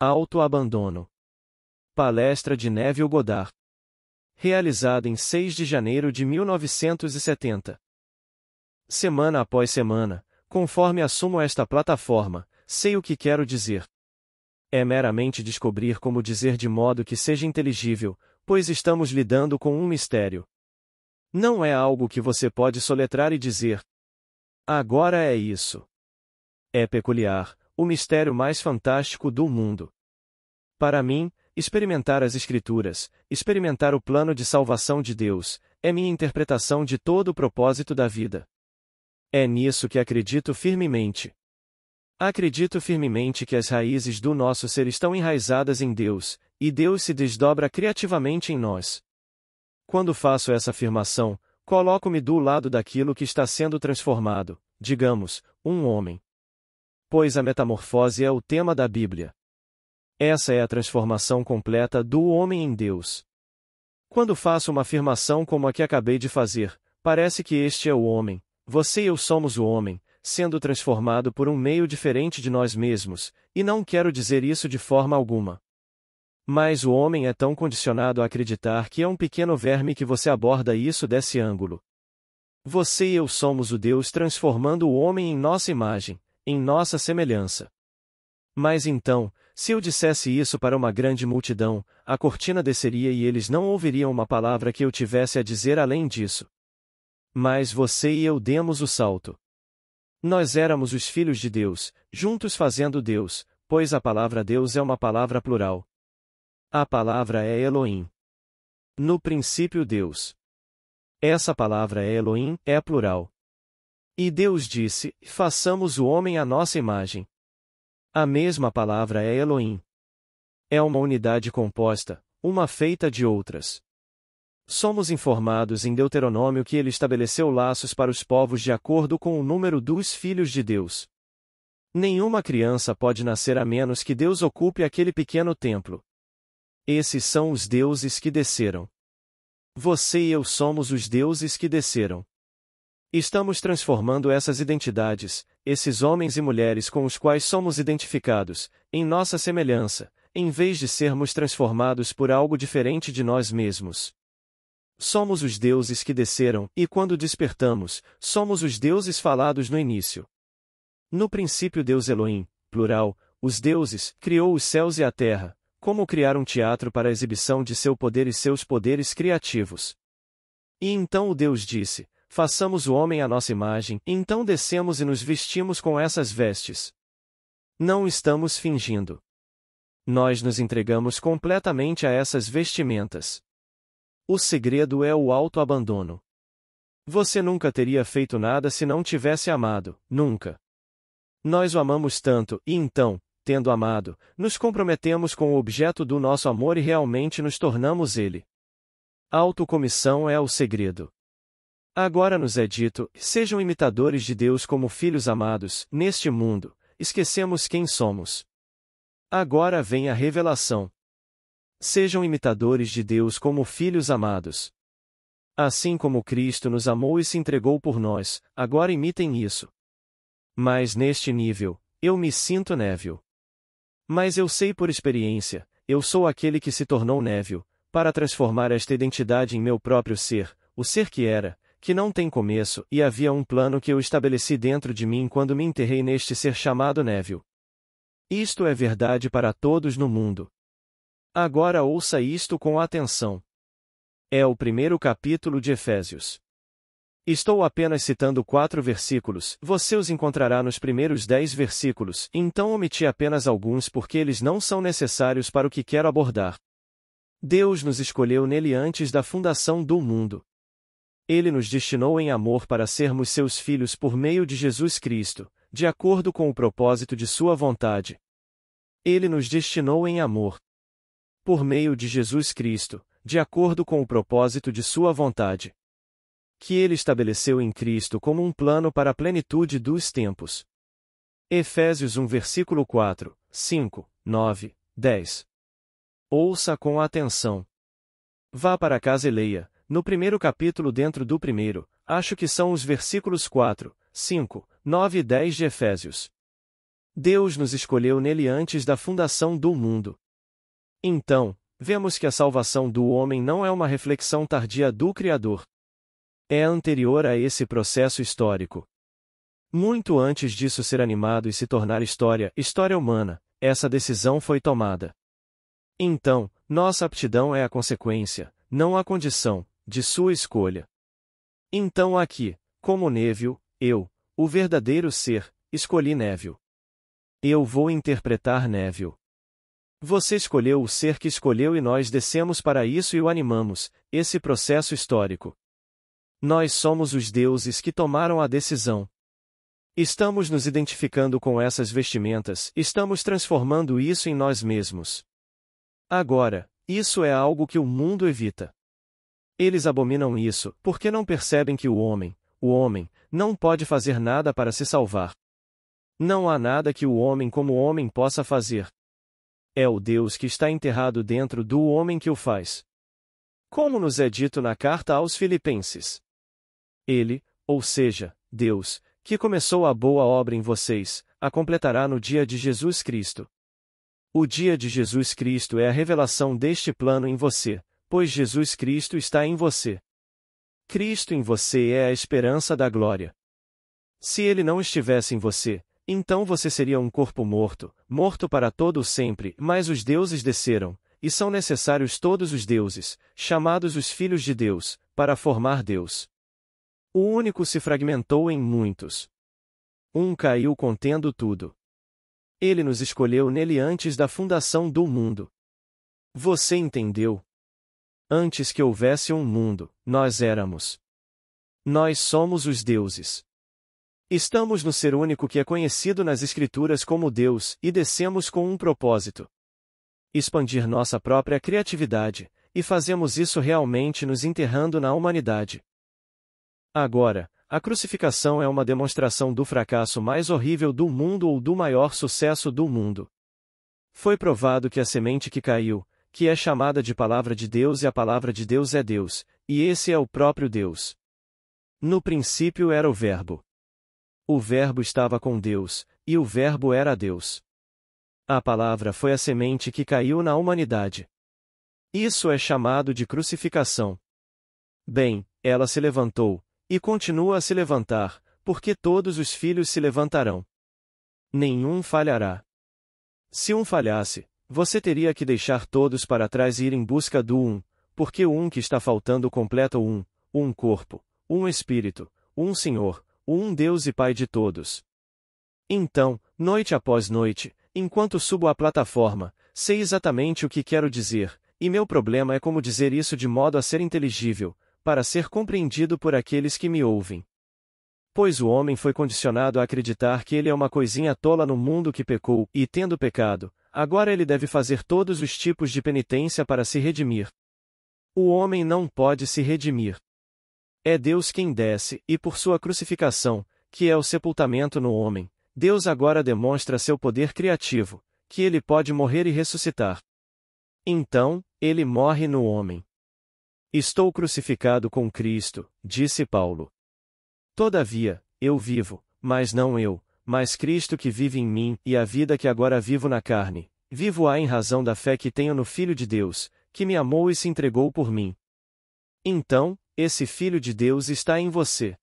Autoabandono. Palestra de Neville Goddard. Realizada em 6 de janeiro de 1970. Semana após semana, conforme assumo esta plataforma, sei o que quero dizer. É meramente descobrir como dizer de modo que seja inteligível, pois estamos lidando com um mistério. Não é algo que você pode soletrar e dizer. Agora é isso. É peculiar, o mistério mais fantástico do mundo. Para mim, experimentar as Escrituras, experimentar o plano de salvação de Deus, é minha interpretação de todo o propósito da vida. É nisso que acredito firmemente. Acredito firmemente que as raízes do nosso ser estão enraizadas em Deus, e Deus se desdobra criativamente em nós. Quando faço essa afirmação, coloco-me do lado daquilo que está sendo transformado, digamos, um homem. Pois a metamorfose é o tema da Bíblia. Essa é a transformação completa do homem em Deus. Quando faço uma afirmação como a que acabei de fazer, parece que este é o homem, você e eu somos o homem, sendo transformado por um meio diferente de nós mesmos, e não quero dizer isso de forma alguma. Mas o homem é tão condicionado a acreditar que é um pequeno verme que você aborda isso desse ângulo. Você e eu somos o Deus transformando o homem em nossa imagem, em nossa semelhança. Mas então, se eu dissesse isso para uma grande multidão, a cortina desceria e eles não ouviriam uma palavra que eu tivesse a dizer além disso. Mas você e eu demos o salto. Nós éramos os filhos de Deus, juntos fazendo Deus, pois a palavra Deus é uma palavra plural. A palavra é Elohim. No princípio Deus. Essa palavra é Elohim, é plural. E Deus disse, façamos o homem à nossa imagem. A mesma palavra é Elohim. É uma unidade composta, uma feita de outras. Somos informados em Deuteronômio que ele estabeleceu laços para os povos de acordo com o número dos filhos de Deus. Nenhuma criança pode nascer a menos que Deus ocupe aquele pequeno templo. Esses são os deuses que desceram. Você e eu somos os deuses que desceram. Estamos transformando essas identidades, esses homens e mulheres com os quais somos identificados, em nossa semelhança, em vez de sermos transformados por algo diferente de nós mesmos. Somos os deuses que desceram, e quando despertamos, somos os deuses falados no início. No princípio Deus Elohim, plural, os deuses, criou os céus e a terra, como criar um teatro para a exibição de seu poder e seus poderes criativos. E então o Deus disse, façamos o homem à nossa imagem, então descemos e nos vestimos com essas vestes. Não estamos fingindo. Nós nos entregamos completamente a essas vestimentas. O segredo é o autoabandono. Você nunca teria feito nada se não tivesse amado, nunca. Nós o amamos tanto, e então, tendo amado, nos comprometemos com o objeto do nosso amor e realmente nos tornamos ele. Autocomissão é o segredo. Agora nos é dito, sejam imitadores de Deus como filhos amados, neste mundo, esquecemos quem somos. Agora vem a revelação. Sejam imitadores de Deus como filhos amados. Assim como Cristo nos amou e se entregou por nós, agora imitem isso. Mas neste nível, eu me sinto Neville. Mas eu sei por experiência, eu sou aquele que se tornou Neville, para transformar esta identidade em meu próprio ser, o ser que era, que não tem começo, e havia um plano que eu estabeleci dentro de mim quando me enterrei neste ser chamado Neville. Isto é verdade para todos no mundo. Agora ouça isto com atenção. É o primeiro capítulo de Efésios. Estou apenas citando 4 versículos, você os encontrará nos primeiros 10 versículos, então omiti apenas alguns porque eles não são necessários para o que quero abordar. Deus nos escolheu nele antes da fundação do mundo. Ele nos destinou em amor para sermos seus filhos por meio de Jesus Cristo, de acordo com o propósito de sua vontade. Ele nos destinou em amor. Por meio de Jesus Cristo, de acordo com o propósito de sua vontade. Que ele estabeleceu em Cristo como um plano para a plenitude dos tempos. Efésios 1 versículo 4, 5, 9, 10. Ouça com atenção. Vá para casa e leia, no primeiro capítulo dentro do primeiro, acho que são os versículos 4, 5, 9 e 10 de Efésios. Deus nos escolheu nele antes da fundação do mundo. Então, vemos que a salvação do homem não é uma reflexão tardia do Criador. É anterior a esse processo histórico. Muito antes disso ser animado e se tornar história humana, essa decisão foi tomada. Então, nossa aptidão é a consequência, não a condição, de sua escolha. Então aqui, como Neville, eu, o verdadeiro ser, escolhi Neville. Eu vou interpretar Neville. Você escolheu o ser que escolheu e nós descemos para isso e o animamos, esse processo histórico. Nós somos os deuses que tomaram a decisão. Estamos nos identificando com essas vestimentas, estamos transformando isso em nós mesmos. Agora, isso é algo que o mundo evita. Eles abominam isso, porque não percebem que o homem, não pode fazer nada para se salvar. Não há nada que o homem como homem possa fazer. É o Deus que está enterrado dentro do homem que o faz. Como nos é dito na carta aos Filipenses. Ele, ou seja, Deus, que começou a boa obra em vocês, a completará no dia de Jesus Cristo. O dia de Jesus Cristo é a revelação deste plano em você, pois Jesus Cristo está em você. Cristo em você é a esperança da glória. Se ele não estivesse em você, então você seria um corpo morto, morto para todo o sempre, mas os deuses desceram, e são necessários todos os deuses, chamados os filhos de Deus, para formar Deus. O único se fragmentou em muitos. Um caiu contendo tudo. Ele nos escolheu nele antes da fundação do mundo. Você entendeu? Antes que houvesse um mundo, nós éramos. Nós somos os deuses. Estamos no ser único que é conhecido nas Escrituras como Deus e descemos com um propósito: expandir nossa própria criatividade, e fazemos isso realmente nos enterrando na humanidade. Agora, a crucificação é uma demonstração do fracasso mais horrível do mundo ou do maior sucesso do mundo. Foi provado que a semente que caiu, que é chamada de Palavra de Deus e a Palavra de Deus é Deus, e esse é o próprio Deus. No princípio era o Verbo. O Verbo estava com Deus, e o Verbo era Deus. A Palavra foi a semente que caiu na humanidade. Isso é chamado de crucificação. Bem, ela se levantou, e continua a se levantar, porque todos os filhos se levantarão. Nenhum falhará. Se um falhasse, você teria que deixar todos para trás e ir em busca do um, porque o um que está faltando completa o um corpo, um espírito, um Senhor, um Deus e Pai de todos. Então, noite após noite, enquanto subo à plataforma, sei exatamente o que quero dizer, e meu problema é como dizer isso de modo a ser inteligível, para ser compreendido por aqueles que me ouvem. Pois o homem foi condicionado a acreditar que ele é uma coisinha tola no mundo que pecou, e tendo pecado, agora ele deve fazer todos os tipos de penitência para se redimir. O homem não pode se redimir. É Deus quem desce, e por sua crucificação, que é o sepultamento no homem, Deus agora demonstra seu poder criativo, que ele pode morrer e ressuscitar. Então, ele morre no homem. Estou crucificado com Cristo, disse Paulo. Todavia, eu vivo, mas não eu, mas Cristo que vive em mim, e a vida que agora vivo na carne, vivo-a em razão da fé que tenho no Filho de Deus, que me amou e se entregou por mim. Então, esse Filho de Deus está em você.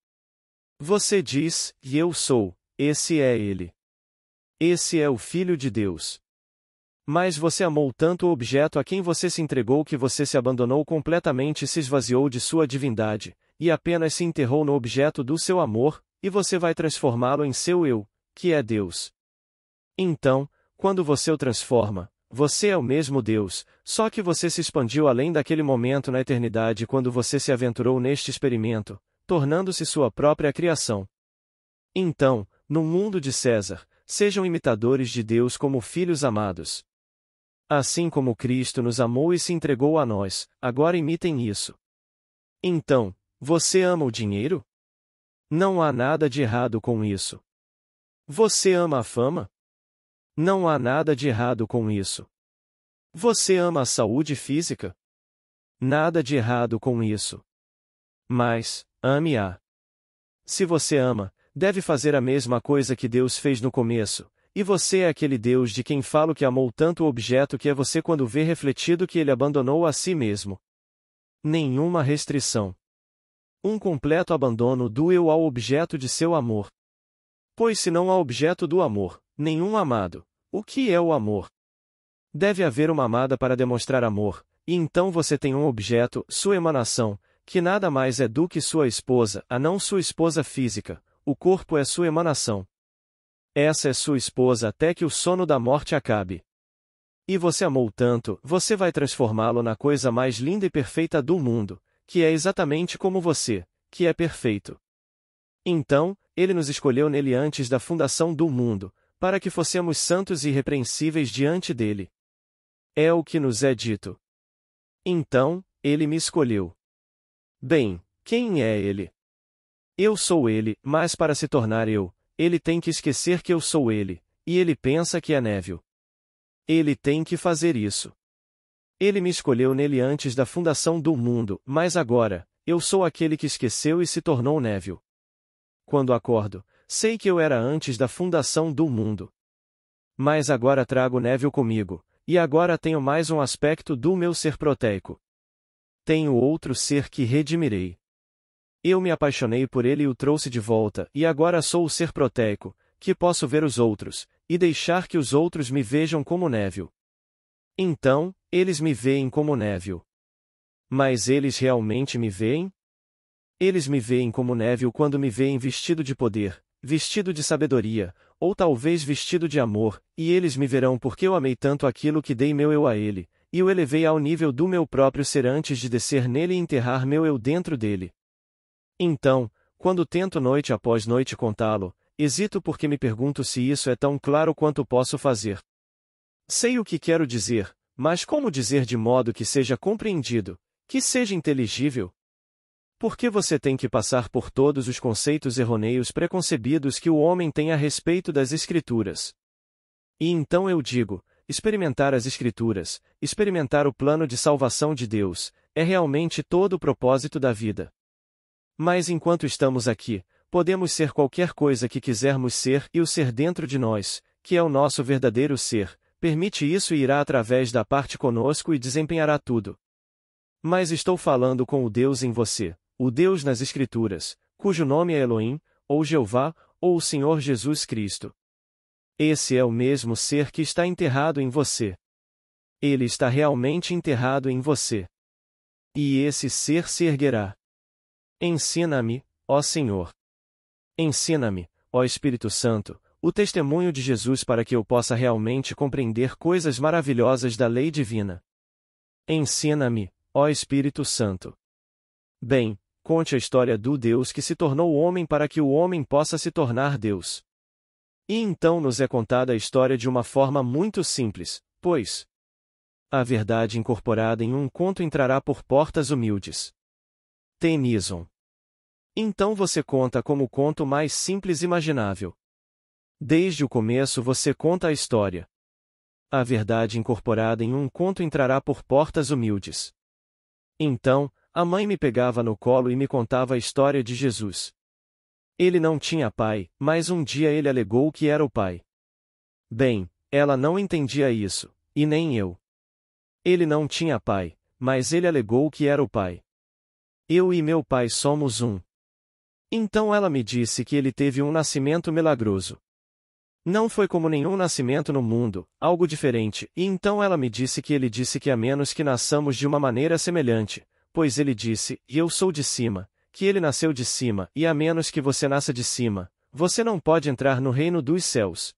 Você diz, e eu sou, esse é ele. Esse é o Filho de Deus. Mas você amou tanto o objeto a quem você se entregou que você se abandonou completamente e se esvaziou de sua divindade, e apenas se enterrou no objeto do seu amor, e você vai transformá-lo em seu eu, que é Deus. Então, quando você o transforma, você é o mesmo Deus, só que você se expandiu além daquele momento na eternidade quando você se aventurou neste experimento, tornando-se sua própria criação. Então, no mundo de César, sejam imitadores de Deus como filhos amados. Assim como Cristo nos amou e se entregou a nós, agora imitem isso. Então, você ama o dinheiro? Não há nada de errado com isso. Você ama a fama? Não há nada de errado com isso. Você ama a saúde física? Nada de errado com isso. Mas, ame-a. Se você ama, deve fazer a mesma coisa que Deus fez no começo, e você é aquele Deus de quem falo que amou tanto o objeto que é você quando vê refletido que ele abandonou a si mesmo. Nenhuma restrição. Um completo abandono do eu ao objeto de seu amor. Pois se não há objeto do amor, nenhum amado, o que é o amor? Deve haver uma amada para demonstrar amor, e então você tem um objeto, sua emanação, que nada mais é do que sua esposa, a não sua esposa física, o corpo é sua emanação. Essa é sua esposa até que o sono da morte acabe. E você amou tanto, você vai transformá-lo na coisa mais linda e perfeita do mundo, que é exatamente como você, que é perfeito. Então, ele nos escolheu nele antes da fundação do mundo, para que fossemos santos e irrepreensíveis diante dele. É o que nos é dito. Então, ele me escolheu. Bem, quem é ele? Eu sou ele, mas para se tornar eu, ele tem que esquecer que eu sou ele, e ele pensa que é Neville. Ele tem que fazer isso. Ele me escolheu nele antes da fundação do mundo, mas agora, eu sou aquele que esqueceu e se tornou Neville. Quando acordo, sei que eu era antes da fundação do mundo. Mas agora trago Neville comigo, e agora tenho mais um aspecto do meu ser proteico. Tenho outro ser que redimirei. Eu me apaixonei por ele e o trouxe de volta, e agora sou o ser proteico, que posso ver os outros, e deixar que os outros me vejam como Neville. Então, eles me veem como Neville. Mas eles realmente me veem? Eles me veem como Neville quando me veem vestido de poder, vestido de sabedoria, ou talvez vestido de amor, e eles me verão porque eu amei tanto aquilo que dei meu eu a ele, e o elevei ao nível do meu próprio ser antes de descer nele e enterrar meu eu dentro dele. Então, quando tento noite após noite contá-lo, hesito porque me pergunto se isso é tão claro quanto posso fazer. Sei o que quero dizer, mas como dizer de modo que seja compreendido, que seja inteligível? Por que você tem que passar por todos os conceitos errôneos preconcebidos que o homem tem a respeito das Escrituras? E então eu digo, experimentar as Escrituras, experimentar o plano de salvação de Deus, é realmente todo o propósito da vida. Mas enquanto estamos aqui, podemos ser qualquer coisa que quisermos ser e o ser dentro de nós, que é o nosso verdadeiro ser, permite isso e irá através da parte conosco e desempenhará tudo. Mas estou falando com o Deus em você, o Deus nas Escrituras, cujo nome é Elohim, ou Jeová, ou o Senhor Jesus Cristo. Esse é o mesmo ser que está enterrado em você. Ele está realmente enterrado em você. E esse ser se erguerá. Ensina-me, ó Senhor. Ensina-me, ó Espírito Santo, o testemunho de Jesus para que eu possa realmente compreender coisas maravilhosas da lei divina. Ensina-me, ó Espírito Santo. Bem, conte a história do Deus que se tornou homem para que o homem possa se tornar Deus. E então nos é contada a história de uma forma muito simples, pois a verdade incorporada em um conto entrará por portas humildes. Tennyson. Então você conta como o conto mais simples imaginável. Desde o começo você conta a história. A verdade incorporada em um conto entrará por portas humildes. Então, a mãe me pegava no colo e me contava a história de Jesus. Ele não tinha pai, mas um dia ele alegou que era o pai. Bem, ela não entendia isso, e nem eu. Ele não tinha pai, mas ele alegou que era o pai. Eu e meu pai somos um. Então ela me disse que ele teve um nascimento milagroso. Não foi como nenhum nascimento no mundo, algo diferente, e então ela me disse que ele disse que a menos que nasçamos de uma maneira semelhante, pois ele disse, e eu sou de cima, que ele nasceu de cima, e a menos que você nasça de cima, você não pode entrar no reino dos céus.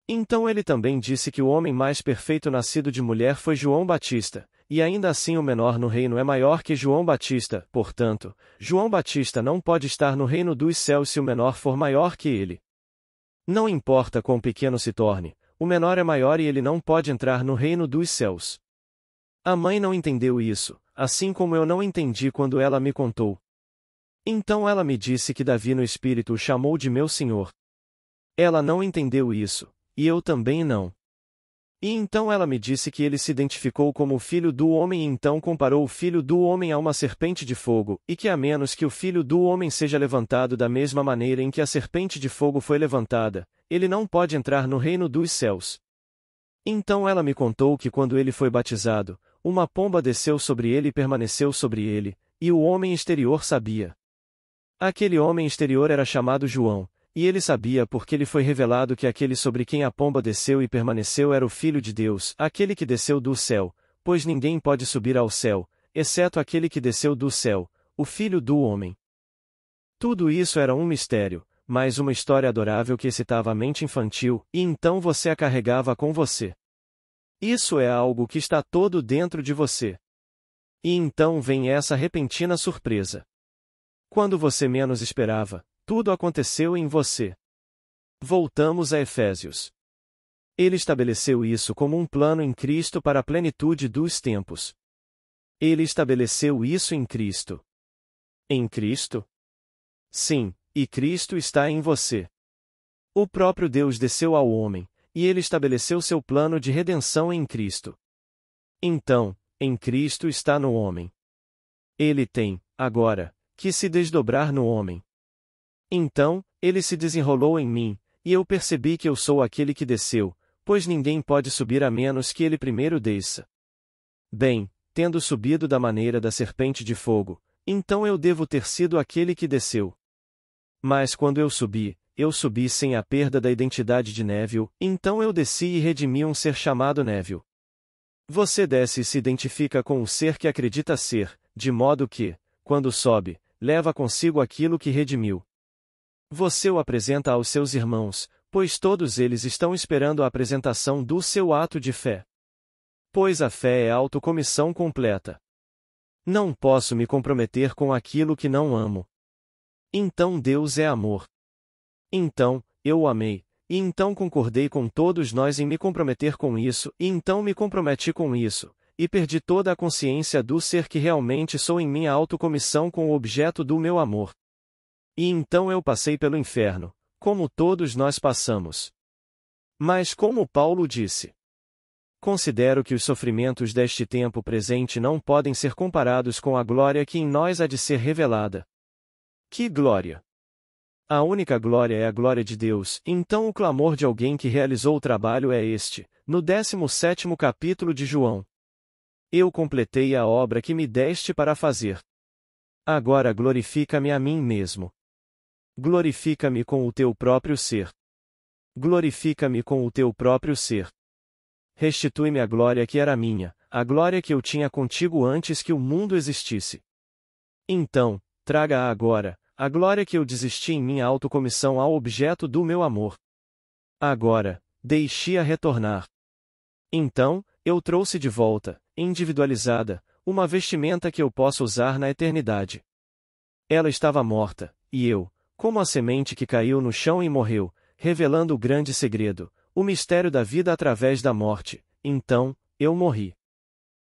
Então ele também disse que o homem mais perfeito nascido de mulher foi João Batista, e ainda assim o menor no reino é maior que João Batista, portanto, João Batista não pode estar no reino dos céus se o menor for maior que ele. Não importa quão pequeno se torne, o menor é maior e ele não pode entrar no reino dos céus. A mãe não entendeu isso, assim como eu não entendi quando ela me contou. Então ela me disse que Davi no espírito o chamou de meu senhor. Ela não entendeu isso, e eu também não. E então ela me disse que ele se identificou como o filho do homem e então comparou o filho do homem a uma serpente de fogo, e que a menos que o filho do homem seja levantado da mesma maneira em que a serpente de fogo foi levantada, ele não pode entrar no reino dos céus. Então ela me contou que quando ele foi batizado, uma pomba desceu sobre ele e permaneceu sobre ele, e o homem exterior sabia. Aquele homem exterior era chamado João, e ele sabia porque lhe foi revelado que aquele sobre quem a pomba desceu e permaneceu era o Filho de Deus, aquele que desceu do céu, pois ninguém pode subir ao céu, exceto aquele que desceu do céu, o Filho do Homem. Tudo isso era um mistério, mas uma história adorável que excitava a mente infantil, e então você a carregava com você. Isso é algo que está todo dentro de você. E então vem essa repentina surpresa. Quando você menos esperava, tudo aconteceu em você. Voltamos a Efésios. Ele estabeleceu isso como um plano em Cristo para a plenitude dos tempos. Ele estabeleceu isso em Cristo. Em Cristo? Sim, e Cristo está em você. O próprio Deus desceu ao homem, e ele estabeleceu seu plano de redenção em Cristo. Então, em Cristo está no homem. Ele tem, agora, que se desdobrar no homem. Então, ele se desenrolou em mim, e eu percebi que eu sou aquele que desceu, pois ninguém pode subir a menos que ele primeiro desça. Bem, tendo subido da maneira da serpente de fogo, então eu devo ter sido aquele que desceu. Mas quando eu subi sem a perda da identidade de Neville, então eu desci e redimi um ser chamado Neville. Você desce e se identifica com o ser que acredita ser, de modo que, quando sobe, leva consigo aquilo que redimiu. Você o apresenta aos seus irmãos, pois todos eles estão esperando a apresentação do seu ato de fé. Pois a fé é autocomissão completa. Não posso me comprometer com aquilo que não amo. Então Deus é amor. Então, eu o amei, e então concordei com todos nós em me comprometer com isso, e então me comprometi com isso, e perdi toda a consciência do ser que realmente sou em minha autocomissão com o objeto do meu amor. E então eu passei pelo inferno, como todos nós passamos. Mas como Paulo disse, considero que os sofrimentos deste tempo presente não podem ser comparados com a glória que em nós há de ser revelada. Que glória! A única glória é a glória de Deus, então o clamor de alguém que realizou o trabalho é este, no 17º capítulo de João. Eu completei a obra que me deste para fazer. Agora glorifica-me a mim mesmo. Glorifica-me com o teu próprio ser. Glorifica-me com o teu próprio ser. Restitui-me a glória que era minha, a glória que eu tinha contigo antes que o mundo existisse. Então, traga agora, a glória que eu desisti em minha autocomissão ao objeto do meu amor. Agora, deixe-a retornar. Então, eu trouxe de volta, individualizada, uma vestimenta que eu posso usar na eternidade. Ela estava morta, e eu, como a semente que caiu no chão e morreu, revelando o grande segredo, o mistério da vida através da morte, então, eu morri.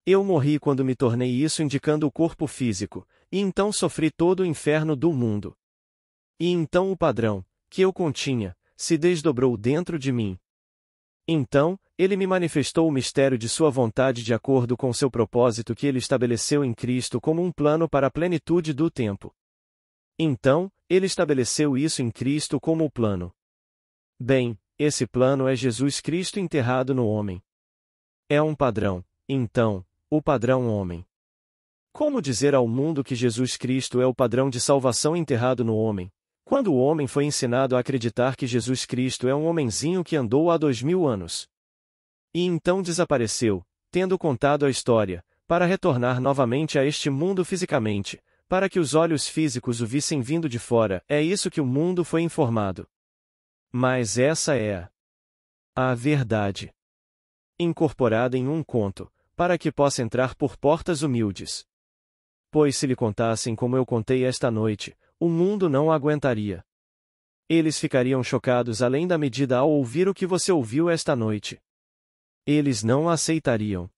Eu morri quando me tornei isso indicando o corpo físico, e então sofri todo o inferno do mundo. E então o padrão, que eu continha, se desdobrou dentro de mim. Então, ele me manifestou o mistério de sua vontade de acordo com seu propósito que ele estabeleceu em Cristo como um plano para a plenitude do tempo. Então, ele estabeleceu isso em Cristo como o plano. Bem, esse plano é Jesus Cristo enterrado no homem. É um padrão, então, o padrão homem. Como dizer ao mundo que Jesus Cristo é o padrão de salvação enterrado no homem, quando o homem foi ensinado a acreditar que Jesus Cristo é um homenzinho que andou há 2000 anos? E então desapareceu, tendo contado a história, para retornar novamente a este mundo fisicamente, para que os olhos físicos o vissem vindo de fora, é isso que o mundo foi informado. Mas essa é a verdade. Incorporada em um conto, para que possa entrar por portas humildes. Pois se lhe contassem como eu contei esta noite, o mundo não aguentaria. Eles ficariam chocados além da medida ao ouvir o que você ouviu esta noite. Eles não aceitariam.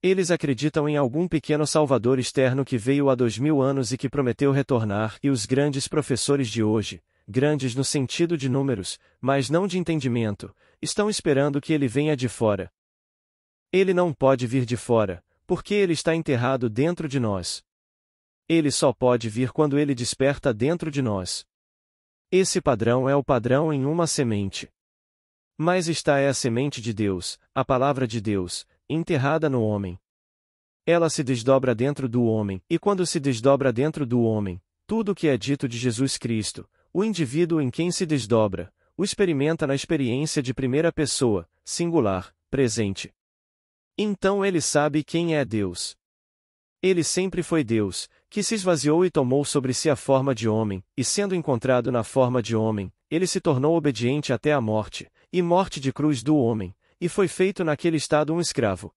Eles acreditam em algum pequeno salvador externo que veio há 2000 anos e que prometeu retornar, e os grandes professores de hoje, grandes no sentido de números, mas não de entendimento, estão esperando que ele venha de fora. Ele não pode vir de fora, porque ele está enterrado dentro de nós. Ele só pode vir quando ele desperta dentro de nós. Esse padrão é o padrão em uma semente. Mas esta é a semente de Deus, a palavra de Deus, enterrada no homem. Ela se desdobra dentro do homem, e quando se desdobra dentro do homem, tudo o que é dito de Jesus Cristo, o indivíduo em quem se desdobra, o experimenta na experiência de primeira pessoa, singular, presente. Então ele sabe quem é Deus. Ele sempre foi Deus, que se esvaziou e tomou sobre si a forma de homem, e sendo encontrado na forma de homem, ele se tornou obediente até a morte, e morte de cruz do homem, e foi feito naquele estado um escravo.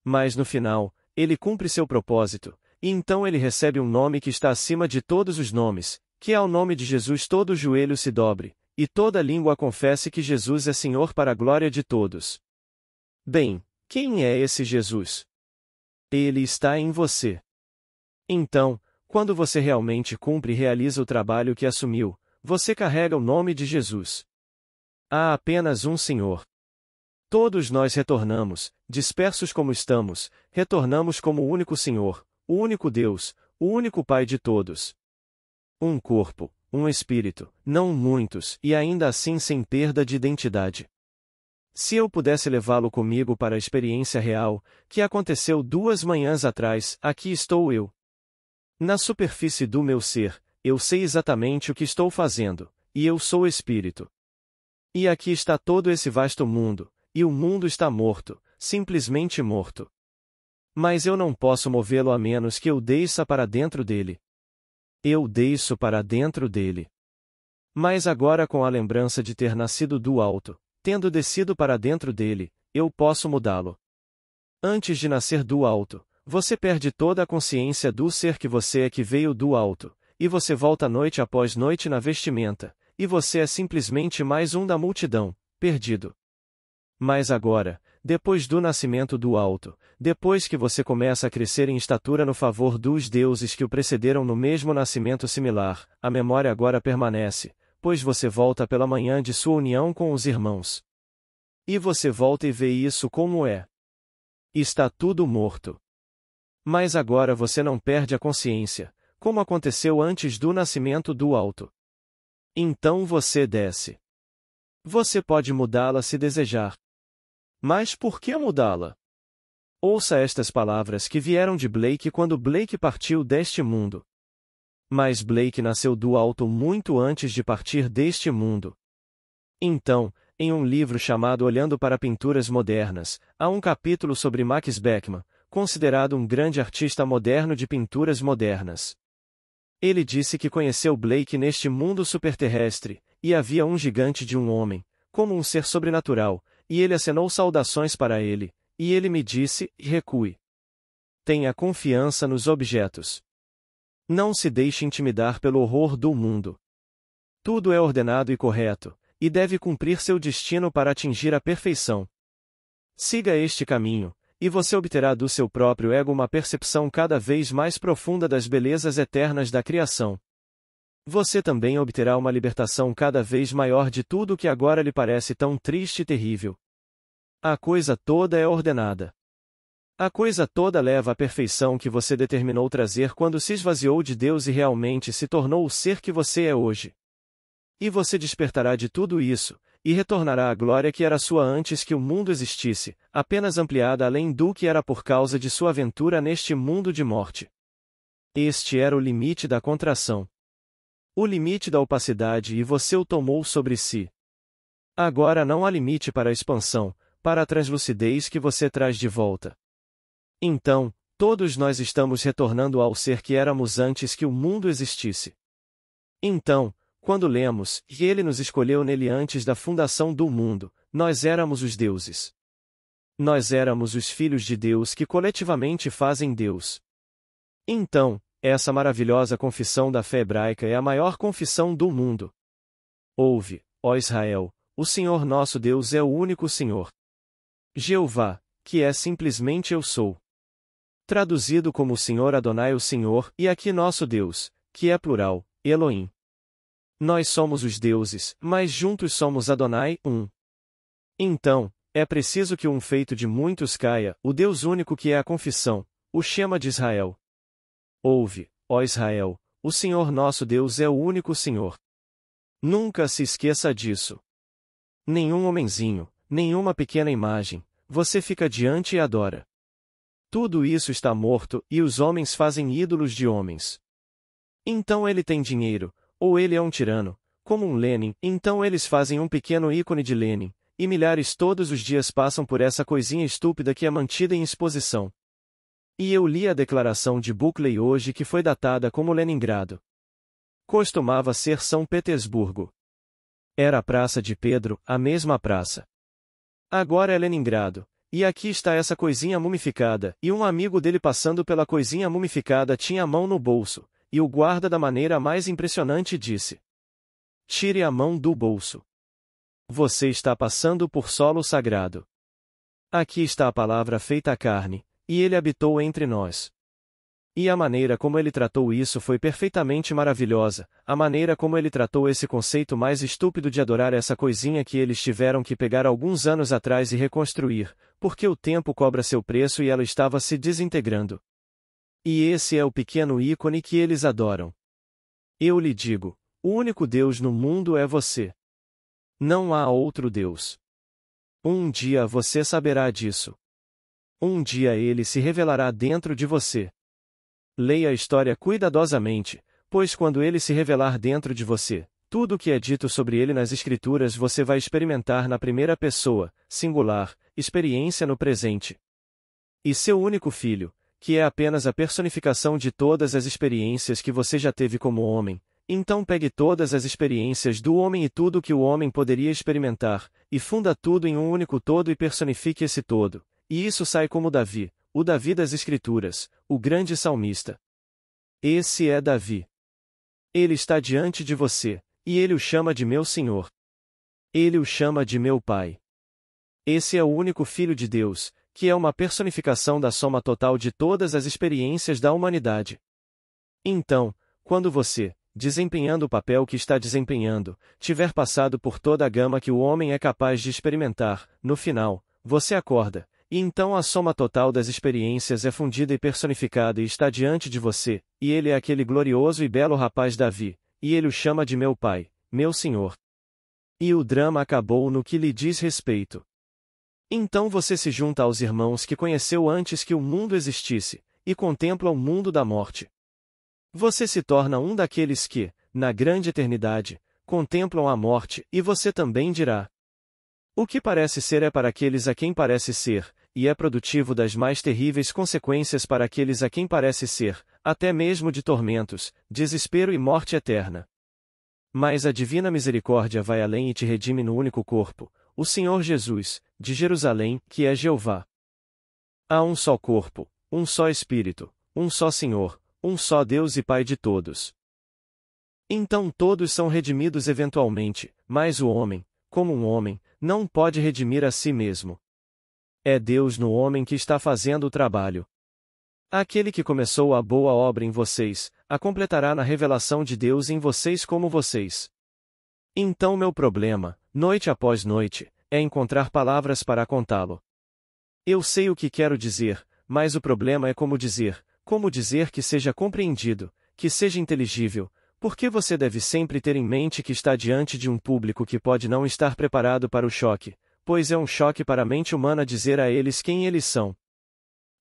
Mas no final, ele cumpre seu propósito, e então ele recebe um nome que está acima de todos os nomes, que ao nome de Jesus todo joelho se dobre, e toda língua confesse que Jesus é Senhor para a glória de todos. Bem, quem é esse Jesus? Ele está em você. Então, quando você realmente cumpre e realiza o trabalho que assumiu, você carrega o nome de Jesus. Há apenas um Senhor. Todos nós retornamos, dispersos como estamos, retornamos como o único Senhor, o único Deus, o único Pai de todos. Um corpo, um espírito, não muitos, e ainda assim sem perda de identidade. Se eu pudesse levá-lo comigo para a experiência real, que aconteceu 2 manhãs atrás, aqui estou eu. Na superfície do meu ser, eu sei exatamente o que estou fazendo, e eu sou espírito. E aqui está todo esse vasto mundo, e o mundo está morto, simplesmente morto. Mas eu não posso movê-lo a menos que eu desça para dentro dele. Eu desço para dentro dele. Mas agora, com a lembrança de ter nascido do alto, tendo descido para dentro dele, eu posso mudá-lo. Antes de nascer do alto, você perde toda a consciência do ser que você é, que veio do alto, e você volta noite após noite na vestimenta, e você é simplesmente mais um da multidão, perdido. Mas agora, depois do nascimento do alto, depois que você começa a crescer em estatura no favor dos deuses que o precederam no mesmo nascimento similar, a memória agora permanece, pois você volta pela manhã de sua união com os irmãos. E você volta e vê isso como é. Está tudo morto. Mas agora você não perde a consciência, como aconteceu antes do nascimento do alto. Então você desce. Você pode mudá-la se desejar. Mas por que mudá-la? Ouça estas palavras que vieram de Blake quando Blake partiu deste mundo. Mas Blake nasceu do alto muito antes de partir deste mundo. Então, em um livro chamado Olhando para Pinturas Modernas, há um capítulo sobre Max Beckmann, considerado um grande artista moderno de pinturas modernas. Ele disse que conheceu Blake neste mundo superterrestre, e havia um gigante de um homem, como um ser sobrenatural, e ele acenou saudações para ele, e ele me disse, recue. Tenha confiança nos objetos. Não se deixe intimidar pelo horror do mundo. Tudo é ordenado e correto, e deve cumprir seu destino para atingir a perfeição. Siga este caminho, e você obterá do seu próprio ego uma percepção cada vez mais profunda das belezas eternas da criação. Você também obterá uma libertação cada vez maior de tudo que agora lhe parece tão triste e terrível. A coisa toda é ordenada. A coisa toda leva à perfeição que você determinou trazer quando se esvaziou de Deus e realmente se tornou o ser que você é hoje. E você despertará de tudo isso, e retornará à glória que era sua antes que o mundo existisse, apenas ampliada além do que era por causa de sua aventura neste mundo de morte. Este era o limite da contração. O limite da opacidade, e você o tomou sobre si. Agora não há limite para a expansão, para a translucidez que você traz de volta. Então, todos nós estamos retornando ao ser que éramos antes que o mundo existisse. Então, quando lemos, e ele nos escolheu nele antes da fundação do mundo, nós éramos os deuses. Nós éramos os filhos de Deus que coletivamente fazem Deus. Então, essa maravilhosa confissão da fé hebraica é a maior confissão do mundo. Ouve, ó Israel, o Senhor nosso Deus é o único Senhor. Jeová, que é simplesmente eu sou. Traduzido como o Senhor Adonai o Senhor, e aqui nosso Deus, que é plural, Elohim. Nós somos os deuses, mas juntos somos Adonai, um. Então, é preciso que um feito de muitos caia, o Deus único que é a confissão, o Shema de Israel. Ouve, ó Israel, o Senhor nosso Deus é o único Senhor. Nunca se esqueça disso. Nenhum homenzinho, nenhuma pequena imagem, você fica diante e adora. Tudo isso está morto, e os homens fazem ídolos de homens. Então ele tem dinheiro, ou ele é um tirano, como um Lenin, então eles fazem um pequeno ícone de Lenin, e milhares todos os dias passam por essa coisinha estúpida que é mantida em exposição. E eu li a declaração de Buckley hoje que foi datada como Leningrado. Costumava ser São Petersburgo. Era a Praça de Pedro, a mesma praça. Agora é Leningrado, e aqui está essa coisinha mumificada, e um amigo dele passando pela coisinha mumificada tinha a mão no bolso, e o guarda da maneira mais impressionante disse: "Tire a mão do bolso. Você está passando por solo sagrado. Aqui está a palavra feita carne, e ele habitou entre nós." E a maneira como ele tratou isso foi perfeitamente maravilhosa, a maneira como ele tratou esse conceito mais estúpido de adorar essa coisinha que eles tiveram que pegar alguns anos atrás e reconstruir, porque o tempo cobra seu preço e ela estava se desintegrando. E esse é o pequeno ícone que eles adoram. Eu lhe digo, o único Deus no mundo é você. Não há outro Deus. Um dia você saberá disso. Um dia ele se revelará dentro de você. Leia a história cuidadosamente, pois quando ele se revelar dentro de você, tudo o que é dito sobre ele nas Escrituras você vai experimentar na primeira pessoa, singular, experiência no presente. E seu único filho, que é apenas a personificação de todas as experiências que você já teve como homem, então pegue todas as experiências do homem e tudo que o homem poderia experimentar, e funda tudo em um único todo e personifique esse todo, e isso sai como Davi, o Davi das Escrituras, o grande salmista. Esse é Davi. Ele está diante de você, e ele o chama de meu Senhor. Ele o chama de meu Pai. Esse é o único Filho de Deus, que é uma personificação da soma total de todas as experiências da humanidade. Então, quando você, desempenhando o papel que está desempenhando, tiver passado por toda a gama que o homem é capaz de experimentar, no final, você acorda, e então a soma total das experiências é fundida e personificada e está diante de você, e ele é aquele glorioso e belo rapaz Davi, e ele o chama de meu Pai, meu Senhor. E o drama acabou no que lhe diz respeito. Então você se junta aos irmãos que conheceu antes que o mundo existisse, e contempla o mundo da morte. Você se torna um daqueles que, na grande eternidade, contemplam a morte, e você também dirá: o que parece ser é para aqueles a quem parece ser, e é produtivo das mais terríveis consequências para aqueles a quem parece ser, até mesmo de tormentos, desespero e morte eterna. Mas a divina misericórdia vai além e te redime no único corpo, o Senhor Jesus, de Jerusalém, que é Jeová. Há um só corpo, um só Espírito, um só Senhor, um só Deus e Pai de todos. Então todos são redimidos eventualmente, mas o homem, como um homem, não pode redimir a si mesmo. É Deus no homem que está fazendo o trabalho. Aquele que começou a boa obra em vocês, a completará na revelação de Deus em vocês como vocês. Então meu problema, noite após noite, é encontrar palavras para contá-lo. Eu sei o que quero dizer, mas o problema é como dizer que seja compreendido, que seja inteligível, porque você deve sempre ter em mente que está diante de um público que pode não estar preparado para o choque, pois é um choque para a mente humana dizer a eles quem eles são.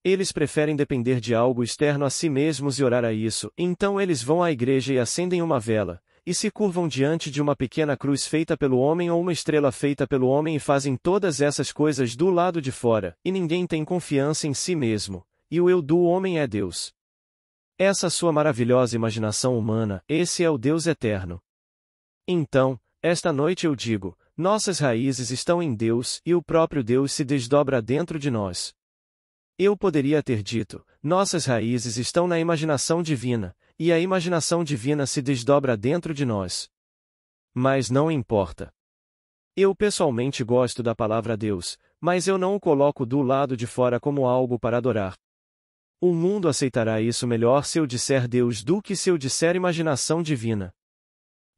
Eles preferem depender de algo externo a si mesmos e orar a isso, então eles vão à igreja e acendem uma vela, e se curvam diante de uma pequena cruz feita pelo homem ou uma estrela feita pelo homem e fazem todas essas coisas do lado de fora, e ninguém tem confiança em si mesmo, e o eu do homem é Deus. Essa sua maravilhosa imaginação humana, esse é o Deus eterno. Então, esta noite eu digo, nossas raízes estão em Deus e o próprio Deus se desdobra dentro de nós. Eu poderia ter dito, nossas raízes estão na imaginação divina, e a imaginação divina se desdobra dentro de nós. Mas não importa. Eu pessoalmente gosto da palavra Deus, mas eu não o coloco do lado de fora como algo para adorar. O mundo aceitará isso melhor se eu disser Deus do que se eu disser imaginação divina.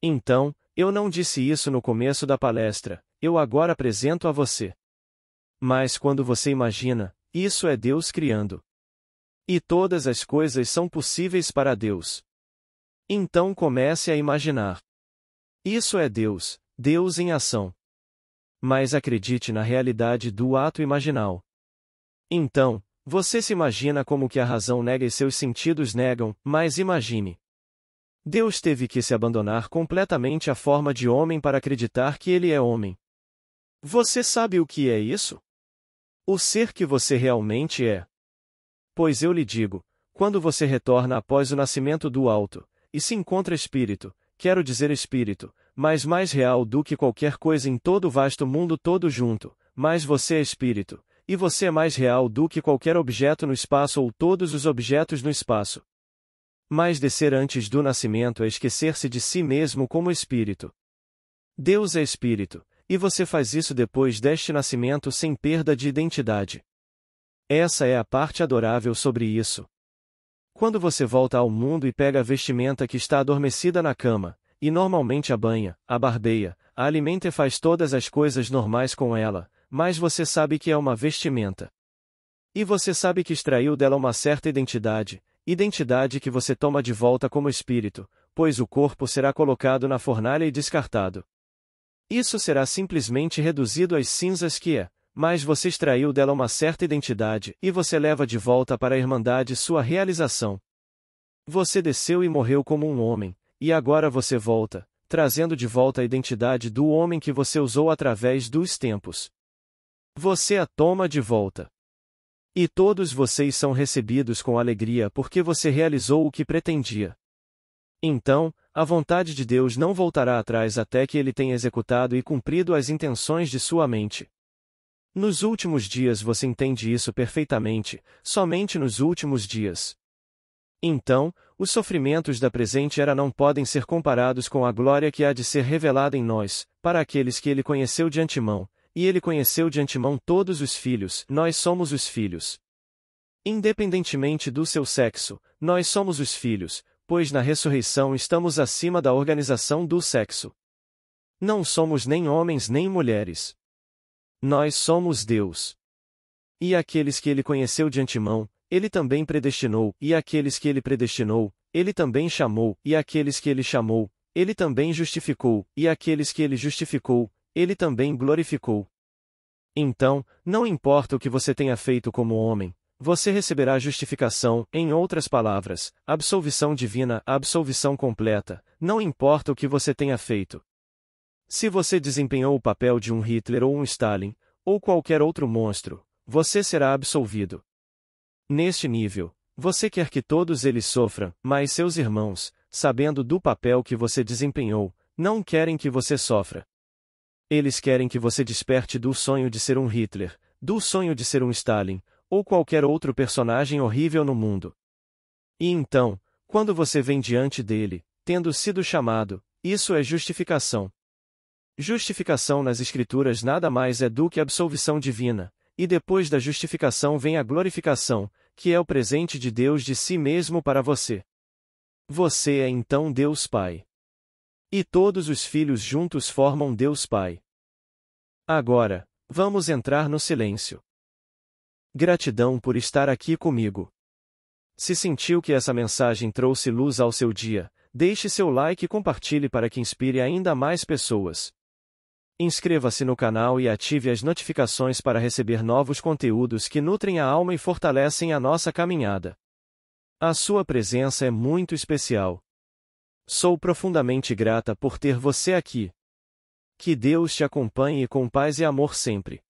Então, eu não disse isso no começo da palestra, eu agora apresento a você. Mas quando você imagina, isso é Deus criando. E todas as coisas são possíveis para Deus. Então comece a imaginar. Isso é Deus, Deus em ação. Mas acredite na realidade do ato imaginal. Então, você se imagina como que a razão nega e seus sentidos negam, mas imagine. Deus teve que se abandonar completamente à forma de homem para acreditar que ele é homem. Você sabe o que é isso? O ser que você realmente é. Pois eu lhe digo, quando você retorna após o nascimento do alto, e se encontra espírito, quero dizer espírito, mas mais real do que qualquer coisa em todo o vasto mundo todo junto, mas você é espírito, e você é mais real do que qualquer objeto no espaço ou todos os objetos no espaço. Mas descer antes do nascimento é esquecer-se de si mesmo como espírito. Deus é espírito, e você faz isso depois deste nascimento sem perda de identidade. Essa é a parte adorável sobre isso. Quando você volta ao mundo e pega a vestimenta que está adormecida na cama, e normalmente a banha, a barbeia, a alimenta e faz todas as coisas normais com ela, mas você sabe que é uma vestimenta. E você sabe que extraiu dela uma certa identidade que você toma de volta como espírito, pois o corpo será colocado na fornalha e descartado. Isso será simplesmente reduzido às cinzas que é, mas você extraiu dela uma certa identidade e você leva de volta para a Irmandade sua realização. Você desceu e morreu como um homem, e agora você volta, trazendo de volta a identidade do homem que você usou através dos tempos. Você a toma de volta. E todos vocês são recebidos com alegria porque você realizou o que pretendia. Então, a vontade de Deus não voltará atrás até que ele tenha executado e cumprido as intenções de sua mente. Nos últimos dias você entende isso perfeitamente, somente nos últimos dias. Então, os sofrimentos da presente era não podem ser comparados com a glória que há de ser revelada em nós, para aqueles que ele conheceu de antemão. E ele conheceu de antemão todos os filhos, nós somos os filhos. Independentemente do seu sexo, nós somos os filhos, pois na ressurreição estamos acima da organização do sexo. Não somos nem homens nem mulheres. Nós somos Deus. E aqueles que ele conheceu de antemão, ele também predestinou, e aqueles que ele predestinou, ele também chamou, e aqueles que ele chamou, ele também justificou, e aqueles que ele justificou, ele também glorificou. Então, não importa o que você tenha feito como homem, você receberá justificação, em outras palavras, absolvição divina, absolvição completa, não importa o que você tenha feito. Se você desempenhou o papel de um Hitler ou um Stalin, ou qualquer outro monstro, você será absolvido. Neste nível, você quer que todos eles sofram, mas seus irmãos, sabendo do papel que você desempenhou, não querem que você sofra. Eles querem que você desperte do sonho de ser um Hitler, do sonho de ser um Stalin, ou qualquer outro personagem horrível no mundo. E então, quando você vem diante dele, tendo sido chamado, isso é justificação. Justificação nas Escrituras nada mais é do que absolvição divina, e depois da justificação vem a glorificação, que é o presente de Deus de si mesmo para você. Você é então Deus Pai. E todos os filhos juntos formam Deus Pai. Agora, vamos entrar no silêncio. Gratidão por estar aqui comigo. Se sentiu que essa mensagem trouxe luz ao seu dia, deixe seu like e compartilhe para que inspire ainda mais pessoas. Inscreva-se no canal e ative as notificações para receber novos conteúdos que nutrem a alma e fortalecem a nossa caminhada. A sua presença é muito especial. Sou profundamente grata por ter você aqui. Que Deus te acompanhe com paz e amor sempre.